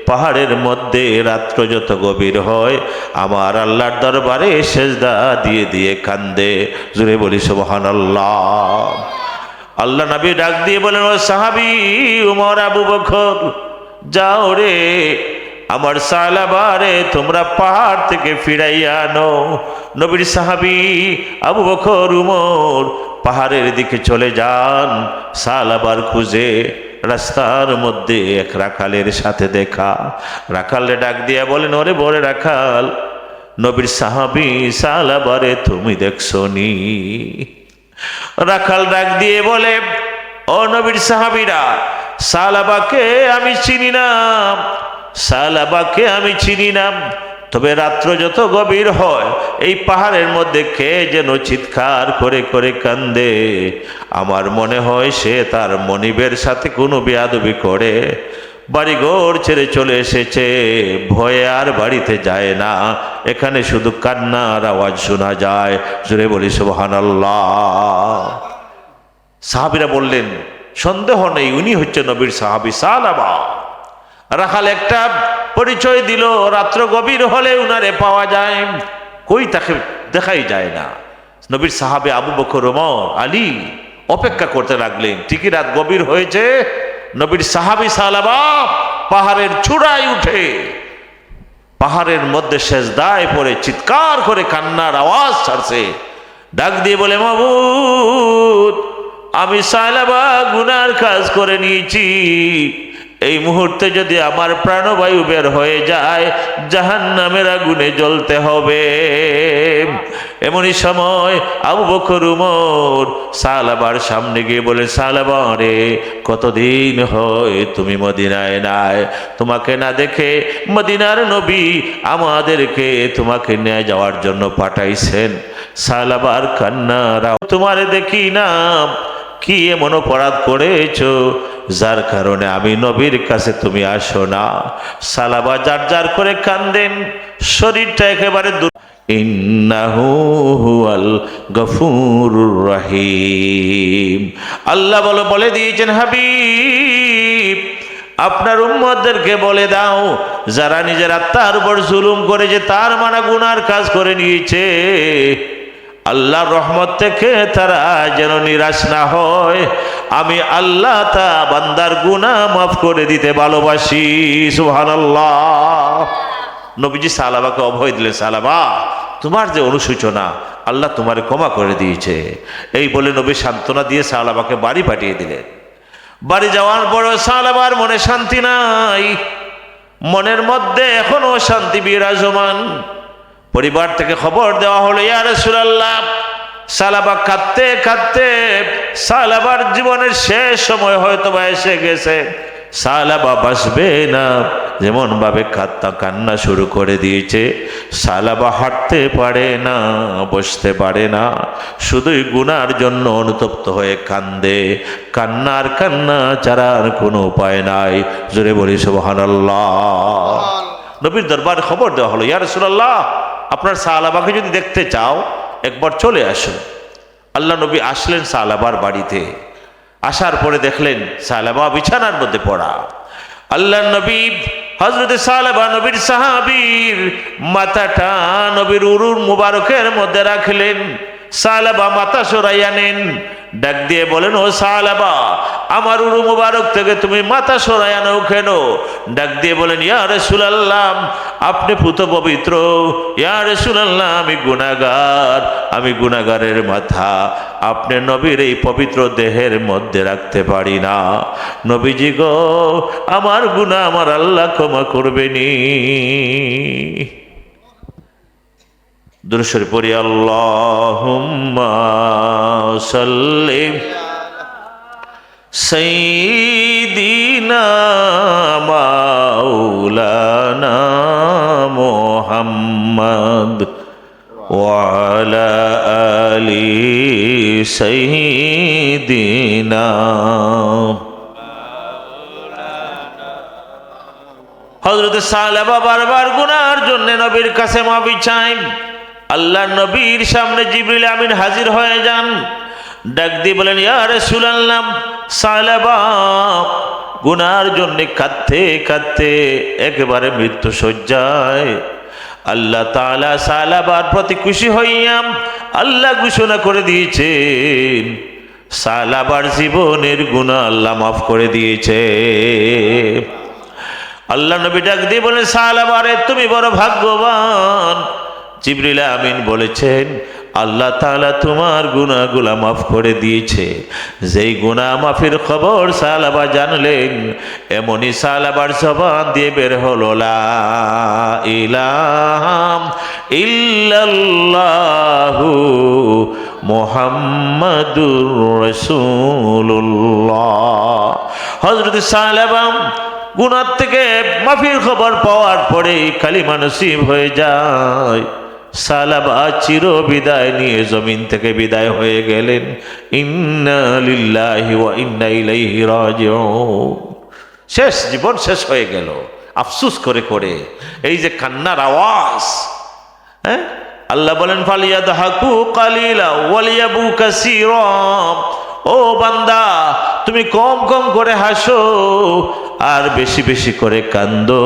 পাহাড়ের মধ্যে রাত্র যত গভীর হয় আমার আল্লাহর দরবারে সেজদা দিয়ে দিয়ে কান্দে। জোরে বলি সুবহানাল্লাহ। আল্লাহ নবী ডাক দিয়ে বলেন, ও সাহাবী উমর, আবু বকর, যাও রে আমার সালাবারে তোমরা পাহাড় থেকে ফিরাইয়া আনো। নবীর সাহাবী আবু বকর উমর পাহাড়ের দিকে চলে যান সালাবার খুঁজে। রাস্তার মধ্যে এক রাখালের সাথে দেখা। রাখালে ডাক দিয়া বলেন, ওরে বড় রাখাল, নবীর সাহাবী সালাবারে তুমি দেখছো নি? রাখাল ডাক দিয়ে বলে, ও নবীর সাহাবীরা, সালাবাকে আমি চিনি না, সালাবাকে আমি চিনি না। তবে রাত্র যত গভীর হয় এই পাহাড়ের মধ্যে কে যেন চিৎকার করে করে কান্দে। আমার মনে হয় সে তার মনিবের সাথে কোনো বেয়াদবি করে বাড়িঘর ছেড়ে চলে এসেছে, ভয়ে আর বাড়িতে যায় না, এখানে শুধু কান্নার আওয়াজ শোনা যায়। জোরে বলি সুবহানাল্লাহ। সাহাবীরা বললেন, সন্দেহ নেই উনি হচ্ছে নবীর সাহাবী সালাবা। রাখাল একটা পরিচয় দিল, রাত্র গভীর হলে উনারে পাওয়া যায়, কই তাকে দেখাই যায় না। নবীর সাহাবে আবু বকর, ওমর, আলী অপেক্ষা করতে লাগলেন। ঠিকই রাত গভীর হয়েছে, নবীর সাহাবী সালাবা পাহাড়ের চূড়ায় উঠে পাহাড়ের মধ্যে সেজদায় পড়ে চিৎকার করে কান্নার আওয়াজ ছাড়ছে। ডাক দিয়ে বলে, মাবুদ, আমি সালাবা গুনার কাজ করে নিয়েছি, এই মুহূর্তে যদি আমার প্রাণবায়ু বের হয়ে যায় জাহান্নামের আগুনে জ্বলতে হবে। এমনই সময় আবু বকর উমর সালাবার সামনে গিয়ে বলে, সালাবা রে, কতদিন হয় তুমি মদিনায় নাই, তোমাকে না দেখে মদিনার নবী আমাদেরকে তোমাকে নিয়ে যাওয়ার জন্য পাঠাইছেন। সালাবার কান্নার তোমারে দেখি না, কি এমন অপরাধ করেছো যার কারণে আমি নবীর কাছে তুমি আসো না? সালাবা জার জার করে কান্দেন, শরীরটা একেবারে ইন্নাহু হুয়াল গফুরুর রহিম। আল্লাহ বলে দিয়েছেন, হাবিব আপনার উম্মতদেরকে বলে দাও, যারা নিজের আত্মার উপর জুলুম করেছে, তার মানে গুনার কাজ করে নিয়েছে, আল্লাহর রহমত থেকে তারা যেন নিরাশ না হয়। আমি আল্লাহ তা বান্দার গুনাহ মাফ করে দিতে ভালোবাসি। সুবহানাল্লাহ। নবীজি সালাবাকে অভয় দিলেন, সালাবা তোমার যে অনুশোচনা আল্লাহ তোমারে ক্ষমা করে দিয়েছে। এই বলে নবী সান্ত্বনা দিয়ে সালাবাকে বাড়ি পাঠিয়ে দিলেন। বাড়ি যাওয়ার পর সালাবার মনে শান্তি নাই, মনের মধ্যে এখনো শান্তি বিরাজমান। পরিবার থেকে খবর দেওয়া হলো, ইয়া রাসূলুল্লাহ, সালাবা কাঁদতে কাঁদতে সালাবার জীবনের শেষ সময় হয়তো বা এসে গেছে, সালাবা বাঁচবে না। যেমন ভাবে কান্না শুরু করে দিয়েছে, সালাবা হাঁটতে পারে না, বসতে পারে না, শুধুই গুনার জন্য অনুতপ্ত হয়ে কান্দে। কান্নার কান্না ছাড়ার কোনো উপায় নাই। জোরে বলি সুবহানাল্লাহ। নবীর দরবারে খবর দেওয়া হলো, ইয়া রাসূলুল্লাহ, আপনার সালাবাকে যদি দেখতে চাও একবার চলে আসুন। আল্লাহ নবী আসলেন সালাবার বাড়িতে। আসার পরে দেখলেন সালাবা বিছানার মধ্যে পড়া। আল্লাহ নবী হযরতে সালাবা নবীর সাহাবীর মাথাটা নবীর উরুর মুবারকের মধ্যে রাখলেন। সালাবা মাথা সরাইয়া নেন, ডাক দিয়ে বলেন, ও সালাবা, আমার উরু মুবারক থেকে তুমি মাথা সরাইয়া নাও কেন? ডাক দিয়ে বলেন, ইয়া রাসূলুল্লাহ, আপনি পুত পবিত্র। ইয়া রাসূলুল্লাহ, আমি গুনাহগার, আমি গুনাহগারের মাথা আপনি নবীর এই পবিত্র দেহের মধ্যে রাখতে পারি না। নবীজি গো, আমার গুনাহ আমার আল্লাহ ক্ষমা করবেনি। দুরূদ শরীফ পড়ি, আল্লাহুম্মা সাল্লি সাইয়্যিদিনা মাওলানা মুহাম্মদ ওয়া আলা আলি সাইয়্যিদিনা। হযরত সালাবা বারবার গুনার জন্য নবীর কাছে মাফি চান। আল্লাহ নবীর সামনে জিবরিল আমিন হাজির হয়ে যান, ডাক দিয়ে বলেন, ইয়া রাসূলুল্লাহ, সালাবা গুনার জন্য কাঁদতে কাঁদতে একেবারে মৃত্যু শয্যায়। আল্লাহ তাআলা সালাবার প্রতি খুশি হইয়া আল্লাহ ঘোষণা করে দিয়েছেন, সালাবার জীবনের গুনাহ আল্লাহ মাফ করে দিয়েছে। আল্লাহ নবী ডাক দিয়ে বলেন, সালাবারে তুমি বড় ভাগ্যবান। জিবরিল আমিন বলেছেন, আল্লাহ তাআলা তোমার গুনাহগুলা মাফ করে দিয়েছে। যেই গুনাহ মাফির খবর সালাবা জানলেন, এমনি সালাবার জবান দিয়ে বের হলো, লা ইলাহা ইল্লাল্লাহু মুহাম্মাদুর রাসূলুল্লাহ। হযরত সালাবা গুনাহ থেকে মাফির খবর পাওয়ার পরে কালিমা নসিব হয়ে যায়। সালাবা চির বিদায় নিয়ে জমিন থেকে বিদায় হয়ে গেলেন। ইন্না লিল্লাহি ওয়া ইন্না ইলাইহি রাজিউন। শেষ জীবন শেষ হয়ে গেল আফসোস করে করে। এই যে কান্নার আওয়াজ, হ্যাঁ, আল্লাহ বলেন, ফালিয়াদহাকু কালিলা ওয়ালিয়াবু কাসীরা। ও বান্দা, তুমি কম কম করে হাসো আর বেশি বেশি করে কান্দো।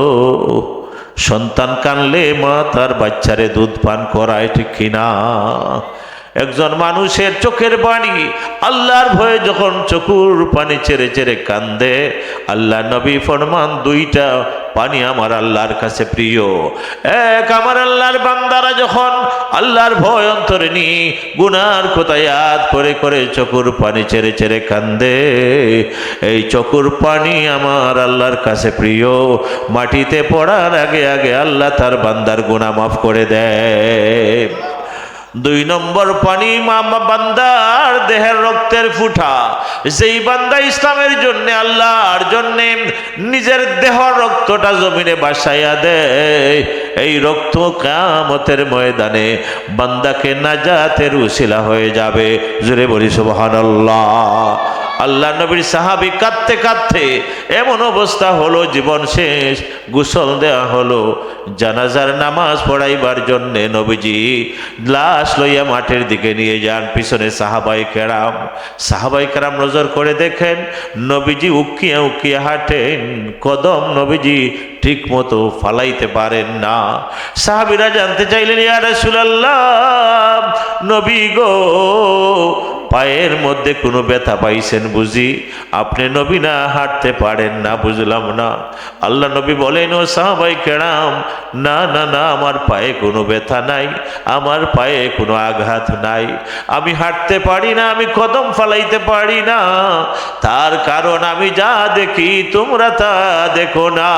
সন্তান কানলে মা তার বাচ্চারে দুধ পান করায়, ঠিক কিনা? একজন মানুষের চোখের পানি আল্লাহর ভয়ে যখন চোখের পানি ছেড়ে ছেড়ে কান্দে, আল্লাহ নবী ফরমান, দুইটা পানি আমার আল্লাহর কাছে প্রিয়। এক, আমার আল্লাহর বান্দারা যখন আল্লাহর ভয় অন্তরে নিয়ে গুনার কথা ইয়াদ করে করে চোখের পানি ছেড়ে ছেড়ে কান্দে, এই চোখের পানি আমার আল্লাহর কাছে প্রিয়। মাটিতে পড়ার আগে আগে আল্লাহ তার বান্দার গুনাহ মাফ করে দেয়। দুই নম্বর পানি বান্দার দেহের রক্তের ফুটা। যেই বান্দা ইসলামের জন্য আল্লাহর জন্য নিজের দেহ রক্তটা জমিনে বাসাইয়া দেয়, এই রক্ত কিয়ামতের ময়দানে বান্দাকে নাজাতের উসিলা হয়ে যাবে। জোরে বলি সুবহানাল্লাহ। আল্লাহ নবীর সাহাবী কাঁদতে কাঁদতে এমন অবস্থা হলো, জীবন শেষ। গোসল দেওয়া হলো, জানাজার নামাজ পড়াইবার জন্যে নবীজি লাশ লইয়া মাঠের দিকে নিয়ে যান। পিছনে সাহাবায়ে কেরাম নজর করে দেখেন নবীজি উকিয়া উকিয়া হাঁটেন, কদম নবীজি ঠিক মতো ফালাইতে পারেন না। সাহাবীরা জানতে চাইলেন, ইয়া রাসূলুল্লাহ, নবী গো পায়ের মধ্যে কোনো ব্যথা পাইছেন বুঝি? আপনি নবী না, হাঁটতে পারেন না? বুঝলাম না। আল্লাহ নবী বলেন, ও সাহাবাই কেরাম, না না না, আমার পায়ে কোনো ব্যথা নাই, আমার পায়ে কোনো আঘাত নাই, আমি হাঁটতে পারি না, আমি কদম ফালাইতে পারি না। তার কারণ আমি যা দেখি তোমরা তা দেখো না।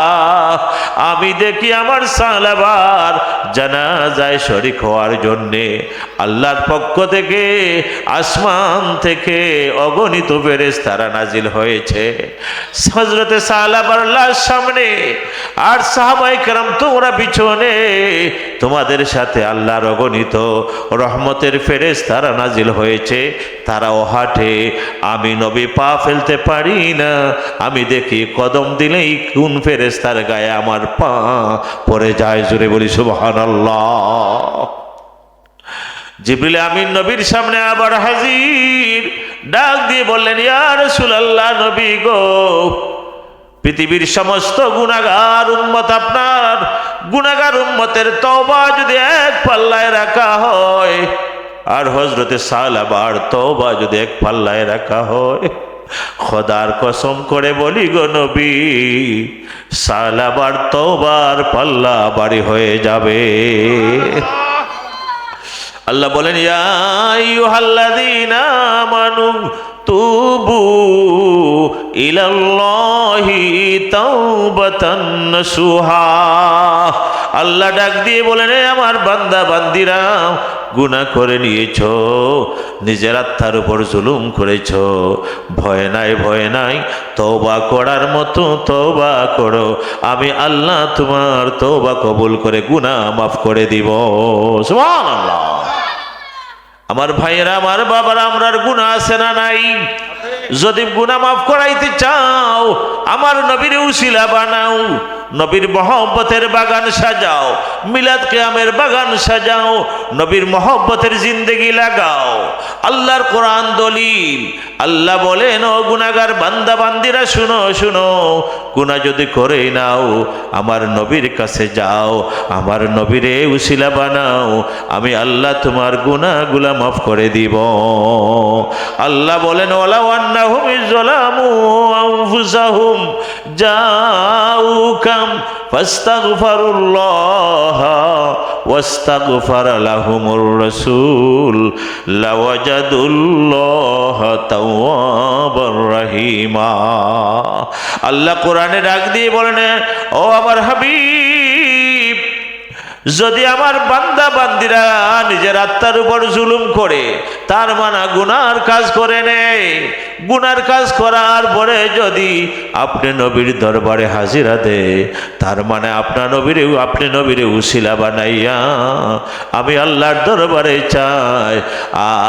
আমি দেখি আমার সালাবার জানাজায় শরীক হওয়ার জন্যে আল্লাহর পক্ষ থেকে, আসমান থেকে অগণিত ফেরেশতারা নাজিল হয়েছে হযরতে সালাবার লাশ সামনে, আর সাহাবায়ে কেরাম তোমরা পিছনে। তোমাদের সাথে আল্লাহর অগণিত রহমতের ফেরেশতারা নাজিল হয়েছে, তারাও হাঁটে, আমি নবী পা ফেলতে পারি না। আমি দেখি কদম দিলেই কোন ফেরেশতার গায়ে আমার পা পড়ে যায়। জোরে বলি সুবহানাল্লাহ। জিবরিল আমিন নবীর সামনে আবার হাজির, ডাক দিয়ে বললেন, ইয়া রাসূলুল্লাহ, নবী গো, পৃথিবীর সমস্ত গুনাহগার উম্মত আপনার গুনাহগার উম্মতের তওবা যদি এক পাল্লায় রাখা হয়, আর হযরতে সালাবার তওবা যদি এক পাল্লায় রাখা হয়, খোদার কসম করে বলি গো নবী, সালাবার তওবার পাল্লা ভারী হয়ে যাবে। আল্লাহ বলেন, ইয়া আইয়ুহাল্লাযীনা আমানু তুবু ইলাল্লাহি তাওবাতান নাসুহা। আল্লাহ ডাক দিয়ে বলেন, আমার বান্দা বান্দিরা, গুনাহ করে নিয়েছ, নিজের আত্মার উপর জুলুম করেছ, ভয় নাই ভয় নাই, তওবা করার মতো তওবা করো, আমি আল্লাহ তোমার তওবা কবুল করে গুনাহ মাফ করে দিব। সুবহানাল্লাহ। আমার ভাইয়েরা, আমার বাবারা, আমরার গুনাহ আছে না নাই? যদি গুনাহ মাফ করাইতে চাও, আমার নবীর উসিলা বানাও, নবীর মহব্বতের বাগান সাজাও, মিলাদ কিয়ামের বাগান সাজাও, নবীর মহব্বতের জিন্দেগি লাগাও। আল্লাহর কোরআন দলিল। আল্লাহ বলেন, ও গুনাহগার বান্দা বান্দিরা, শুনো শুনো, গুনাহ যদি করে নাও, আমার নবীর কাছে যাও, আমার নবীরে উসিলা বানাও, আমি আল্লাহ তোমার গুনাহগুলা মাফ করে দিব। আল্লাহ বলেন, ওয়ালাউ আন্নাহুম ইযলামু আনফুসাহুম জাউকা ফাস্তাগফিরুল্লাহ ওয়াস্তাগফারা লাহুমুর রাসূল লাওয়াজাদুল্লাহ তাওয়াবার রহিমা। আল্লাহ কোরআনে ডাক দিয়ে বলেন, ও আমার হাবিব, যদি আমার বান্দা বান্দিরা নিজের আত্মার উপর জুলুম করে, তার মানে গুনার কাজ করে নেয়, গুনার কাজ করার পরে যদি আপনি নবীর দরবারে হাজিরা দে, তার মানে আপনি নবীরে উসিলা বানাইয়া আমি আল্লাহর দরবারে চাই,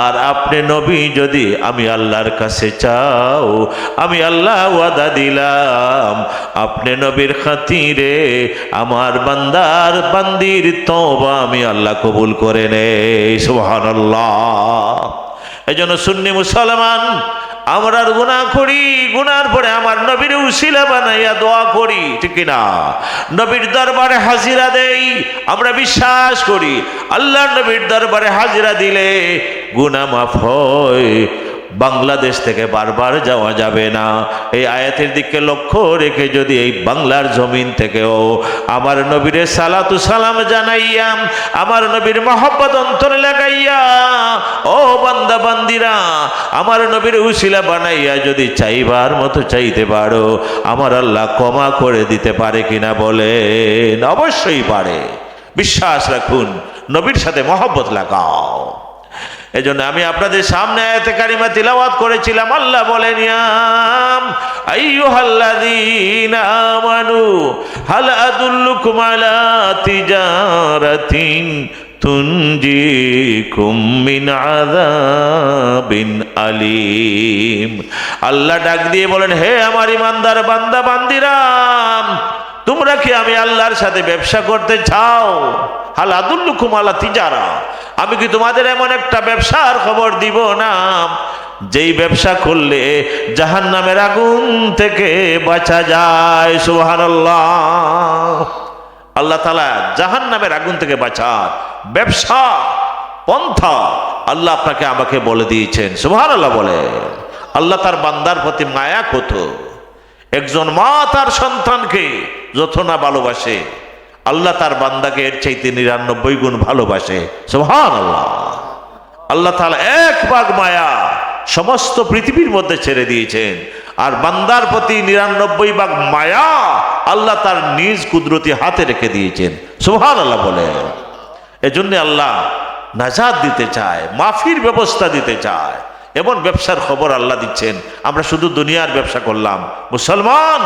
আর আপনি নবী যদি আমি আল্লাহর কাছে চাও, আমি আল্লাহ ওয়াদা দিলাম, আপনি নবীর খাতিরে আমার বান্দার বান্দির তওবা আমি আল্লাহ কবুল করে নেই। সুবহানাল্লাহ। এজন্য সুন্নি মুসলমান, আমরা গুনাহ করি, গুনার পরে আমার নবীর উসিলা বানাইয়া দোয়া করি, ঠিক না? নবীর দরবারে হাজিরা দেই, আমরা বিশ্বাস করি আল্লাহর নবীর দরবারে হাজিরা দিলে গুনাহ মাফ হয়। বাংলাদেশ থেকে বারবার যাওয়া যাবে না। এই আয়াতের দিকে লক্ষ্য রেখে যদি এই বাংলার জমিন থেকেও আমার নবীরে সালাতু সালাম জানাইয়া, আমার নবীর মহব্বত অন্তরে লাগাইয়া, ও বান্দা বান্দিরা, আমার নবীর উসিলা বানাইয়া যদি চাইবার মতো চাইতে পারো, আমার আল্লাহ ক্ষমা করে দিতে পারে কিনা বলেন? অবশ্যই পারে। বিশ্বাস রাখুন, নবীর সাথে মহব্বত লাগাও। এজন্য আমি আপনাদের সামনে আয়াতে কারিমা তিলাওয়াত করেছিলাম। আল্লাহ বলেন, ইয়া আইয়ুহাল্লাযীনা আমানু হাল আদুল্লুকুম আলা তিজারাতিন তুনজিকুম মিন আযাবিন আলীম। আল্লাহ ডাক দিয়ে বলেন, হে আমার ইমানদার বান্দা বান্দিরা, তোমরা কি আমি আল্লাহর সাথে ব্যবসা করতে চাও? হাল আদুল্লুকুম আলা তিজারা, আমি কি তোমাদের এমন একটা ব্যবসার খবর দিব না, যেই ব্যবসা করলে জাহান্নামের আগুন থেকে বাঁচা যায়? সুবহানাল্লাহ। আল্লাহ তাআলা জাহান্নামের আগুন থেকে বাঁচার ব্যবসা পন্থা আল্লাহ আপনাকে আমাকে বলে দিয়েছেন। সুবহানাল্লাহ বলে। আল্লাহ তার বান্দার প্রতি মায়া কত। একজন মা তার সন্তানকে যত না ভালোবাসে, আল্লাহ তার বান্দাকে এর চাইতে 99 গুণ ভালোবাসে। সুবহানাল্লাহ। আল্লাহ তাআলা 1 ভাগ মায়া সমস্ত পৃথিবীর মধ্যে ছেড়ে দিয়েছেন, আর বান্দার প্রতি 99 ভাগ মায়া আল্লাহ তার নিজ কুদরতি হাতে রেখে দিয়েছেন। সুবহানাল্লাহ বলে। এজন্য আল্লাহ নাজাত দিতে চায়, মাফির ব্যবস্থা দিতে চায়। এমন ব্যবসার খবর আল্লাহ দিচ্ছেন। আমরা শুধু দুনিয়ার ব্যবসা করলাম, মুসলমান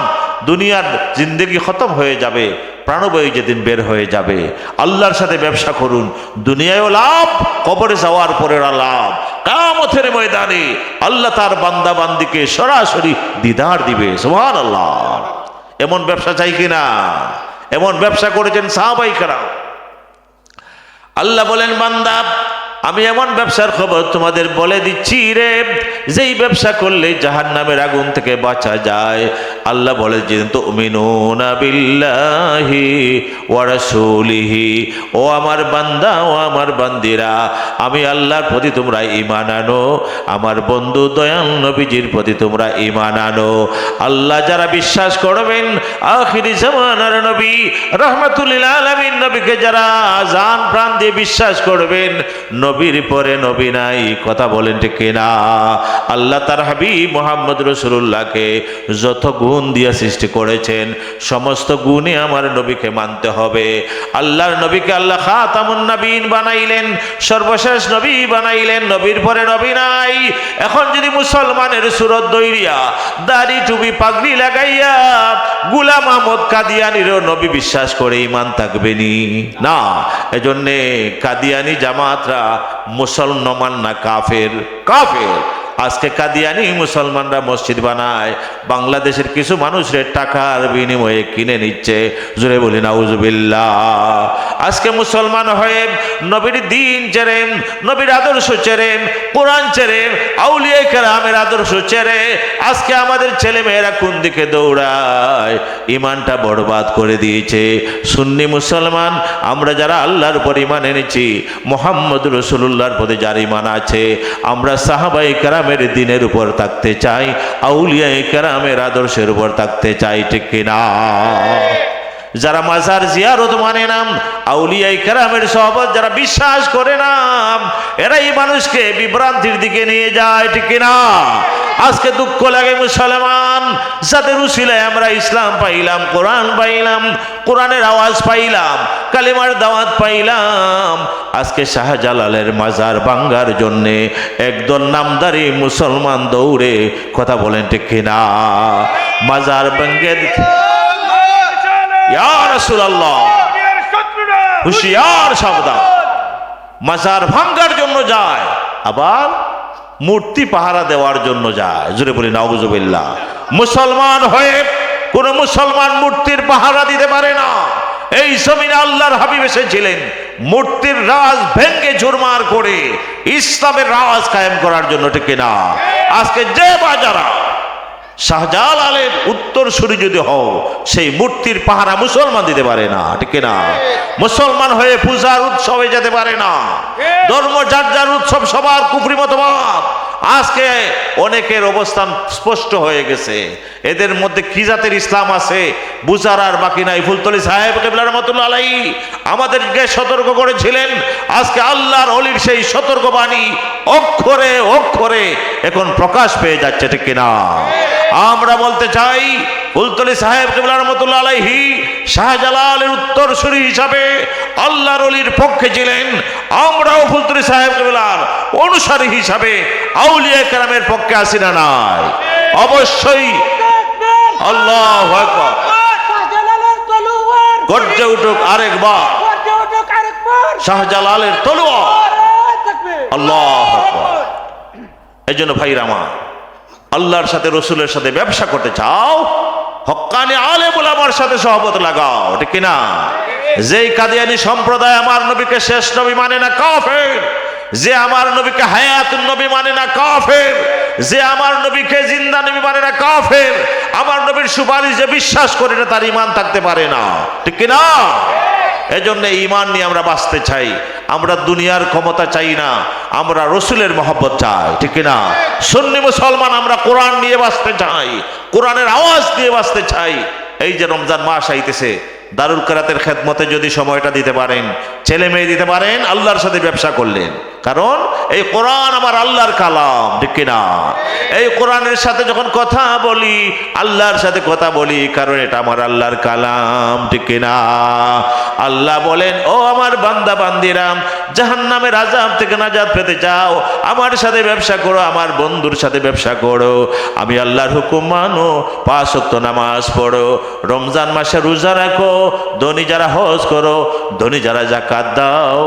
দুনিয়ার জিন্দেগি খতম হয়ে যাবে, প্রাণবয়ী যেদিন বের হয়ে যাবে। আল্লাহর সাথে ব্যবসা করুন, দুনিয়ায়ও লাভ, কবরে যাওয়ার পরেও লাভ। কিয়ামতের ময়দানে আল্লাহ তার বান্দা বান্দিকে সরাসরি দিদার দিবে। সুবহানাল্লাহ। এমন ব্যবসা চাই কিনা? এমন ব্যবসা করেছেন সাহাবায়ে কেরাম। আল্লাহ বলেন, বান্দা আমি এমন ব্যবসার খবর তোমাদের বলে দিচ্ছি রে, যেই ব্যবসা করলে জাহান্নামের আগুন থেকে বাঁচা যায়। আল্লাহ বলে যে তুমিনুনা বিল্লাহি ওয়া রাসূলিহি, ও আমার বান্দা, ও আমার বান্দিরা, আমি আল্লাহর প্রতি তোমরা ঈমান আনো, আমার বন্ধু দয়াল নবীজির প্রতি তোমরা ঈমান আনো। আল্লাহ যারা বিশ্বাস করবেন, আখিরি জামানার নবী রাহমাতুল লিল আলামিন নবীকে যারা জান প্রাণ দিয়ে বিশ্বাস করবেন, নবীর পরে নবী নাই। কথা বলেন ঠিক কিনা? আল্লাহ তার হাবিব মুহাম্মদ রাসূলুল্লাহকে যত গুণ দিয়ে সৃষ্টি করেছেন, সমস্ত গুণে আমার নবীকে মানতে হবে। আল্লাহর নবীকে আল্লাহ খাতামুন নবীন বানাইলেন, সর্বশেষ নবী বানাইলেন, নবীর পরে নবী নাই। এখন যদি মুসলমানের সুরত দইরিয়া দাড়ি টুপি পাগড়ি লাগাইয়া গোলাম আহমদ কাদিয়ানিরও নবী বিশ্বাস করে ঈমান থাকবেনি না। এজন্যে কাদিয়ানি জামাতরা মুসলমান না কাফের? কাফের। আজকে কাদিয়ানি মুসলমানরা মসজিদ বানায়, বাংলাদেশের কিছু মানুষের টাকার বিনিময়ে কিনে নিচ্ছে। জোরে বলি নাউজুবিল্লাহ। আজকে মুসলমান হয়ে নবীর দিন ছেড়ে, নবীর আদর্শ ছেড়ে, কোরআন ছেড়ে, আউলিয়া কেরামের আদর্শ ছেড়ে আজকে আমাদের ছেলে মেয়েরা কোন দিকে দৌড়ায়? ঈমানটা বরবাদ করে দিয়েছে। সুন্নি মুসলমান আমরা যারা আল্লাহর উপর ঈমান এনেছি, মুহাম্মদ রাসূলুল্লাহর প্রতি যার ঈমান আছে, আমরা সাহাবায়ে কেরাম দিনের উপর থাকতে চাই, আউলিয়া কেরামের আদর্শের উপর থাকতে চাই, ঠিক কিনা? যারা মাজার জিয়ারত মানে না, আউলিয়া কেরামের সহবত যারা বিশ্বাস করে না, এরাই মানুষকে বিভ্রান্তির দিকে নিয়ে যায়, ঠিক কিনা? আজকে দুঃখ লাগে মুসলমান যাদের উসিলায় আমরা ইসলাম পাইলাম, কোরআন পাইলাম, কোরআনের আওয়াজ পাইলাম, কালিমার দাওয়াত পাইলাম, আজকে শাহজালালের মাজার ভাঙ্গার জন্যে একদল নামদারি মুসলমান দৌড়ে। কথা বলেন ঠিক কিনা? মাজার ভেঙ্গে ইয়া রাসূলুল্লাহ, হুঁশিয়ার, সাবধান। মাজার ভাঙ্গার জন্য যায়, আবার মূর্তি পাহারা দেওয়ার জন্য যায়। জোরে বলি নাউজুবিল্লাহ। মুসলমান হয়ে কোন মুসলমান মূর্তির পাহারা দিতে পারে না। এই জমিনে আল্লাহর হাবিব এসেছিলেন মূর্তির রাজ ভেঙ্গে চুরমার করে ইসলামের রাজ কায়েম করার জন্য, ঠিক কিনা? আজকে যে বাজারা শাহজালালের উত্তরসূরি যদি হও, সেই মূর্তির পাহারা মুসলমান দিতে পারে না, ঠিক কিনা? মুসলমান হয়ে পূজার উৎসবে যেতে পারে না। ধর্ম যার যার উৎসব, সবার কুফরি মতবাদ। আজকে অনেকের অবস্থান স্পষ্ট হয়ে গেছে, এদের মধ্যে কি জাতের ইসলাম আছে বুঝার আর বাকি নাই। ফুলতলি সাহেব কিবলা রাহমাতুল্লাহ আলাইহি আমাদেরকে সতর্ক করেছিলেন। আজকে আল্লাহর ওলির সেই সতর্ক বাণী অক্ষরে অক্ষরে এখন প্রকাশ পেয়ে যাচ্ছে, ঠিক কিনা? আমরা বলতে চাই, ফুলতলি সাহেব কিবলা রাহমাতুল্লাহ আলাইহি শাহজালালের উত্তরসূরি হিসাবে আল্লাহর ওলির পক্ষে ছিলেন। আমরাও ফুলতলি সাহেব কিবলার অনুসারী হিসাবে আউলিয়া কেরামের পক্ষে আছি না নাই? অবশ্যই। আল্লাহু আকবার। গর্জে উঠুক আরেকবার শাহজালালের তলোয়ার। আল্লাহু আকবার। এই জন্য ভাইরা আমার, আল্লাহর সাথে রসুলের সাথে ব্যবসা করতে চাও, হক্কানি আলেম উলামার সাথে সহবত লাগাও, ঠিক কিনা? যেই কাদিয়ানি সম্প্রদায় আমার নবীকে শেষ নবী মানে না, কাফের। যে আমার নবীকে হায়াতুন নবী মানে না, কাফের। যে আমার নবীকে জিন্দা নবী মানে না, কাফের। আমার নবীর সুপারিশ যে বিশ্বাস করে না, তার ঈমান থাকতে পারে না, ঠিক কিনা? এজন্য ঈমান নিয়ে আমরা বাঁচতে চাই। আমরা দুনিয়ার ক্ষমতা চাই না, আমরা রসুলের মহব্বত চাই, ঠিক না? সুন্নি মুসলমান আমরা কোরআন নিয়ে বাঁচতে চাই, কোরআনের আওয়াজ দিয়ে বাঁচতে চাই। এই যে রমজান মাস আইতেছে, দারুল কেরাতের খেদমতে যদি সময়টা দিতে পারেন, ছেলে মেয়ে দিতে পারেন, আল্লাহর সাথে ব্যবসা করলেন। কারণ এই কোরআন আমার আল্লাহর কালাম, ঠিক কিনা? এই কোরআনের সাথে যখন কথা বলি, আল্লাহর সাথে কথা বলি, কারণ এটা আমার আল্লাহর কালাম, ঠিক কিনা? আল্লাহ বলেন, ও আমার বান্দা বান্দিরাম, জাহান্নামের আযাব থেকে নাজাত পেতে চাও, আমার সাথে ব্যবসা করো, আমার বন্ধুর সাথে ব্যবসা করো, আমি আল্লাহর হুকুম মানো, 5 ওয়াক্ত নামাজ পড়ো, রমজান মাসে রোজা রাখো, ধনী যারা হজ করো, ধনী যারা যাকাত দাও।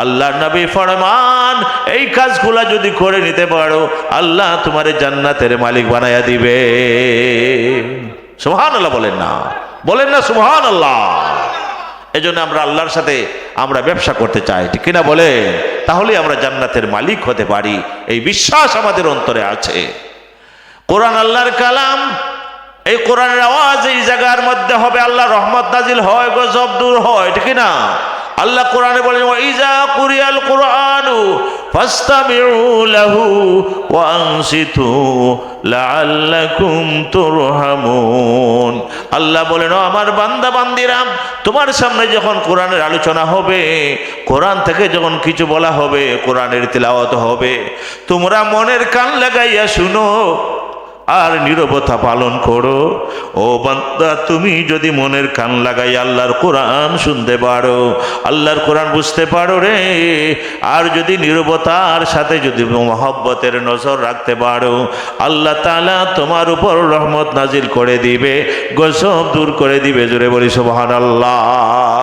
আল্লাহর নবী ফরমান, এই কাজগুলা যদি করে নিতে পারো, আল্লাহ তোমার জান্নাতের মালিক বানায়া দিবে। সুবহানাল্লাহ বলেন না, বলেন না সুবহানাল্লাহ। এই জন্য আমরা আল্লাহর সাথে আমরা ব্যবসা করতে চাই, ঠিক কিনা বলেন? তাহলে আমরা জান্নাতের মালিক হতে পারি, এই বিশ্বাস আমাদের অন্তরে আছে। কোরআন আল্লাহর কালাম, এই কোরআনের আওয়াজ এই জায়গার মধ্যে হবে, আল্লাহ রহমত নাজিল হয়, গজব দূর হয়, ঠিক না? আল্লাহ কোরআনে বলেন, ওয়াইজা কুরিয়াল কুরআনু ফাসতামিউ লাহু ওয়া আনসিতু লাআল্লাকুম তুরহামুন। আল্লাহ বলেন, ও আমার বান্দা বান্দিরা, তোমার সামনে যখন কোরআনের আলোচনা হবে, কোরআন থেকে যখন কিছু বলা হবে, কোরআনের তিলাওয়াত হবে, তোমরা মনের কান লাগাইয়া শুনো আর নীরবতা পালন করো। ও বান্দা, তুমি যদি মনের কান লাগাই আল্লাহর কোরআন শুনতে পারো, আল্লাহর কোরআন বুঝতে পারো রে, আর যদি নীরবতার সাথে যদি মহব্বতের নজর রাখতে পারো, আল্লাহ তাআলা তোমার উপর রহমত নাজিল করে দিবে, গজব দূর করে দিবে। জোরে বলি সুবহানাল্লাহ।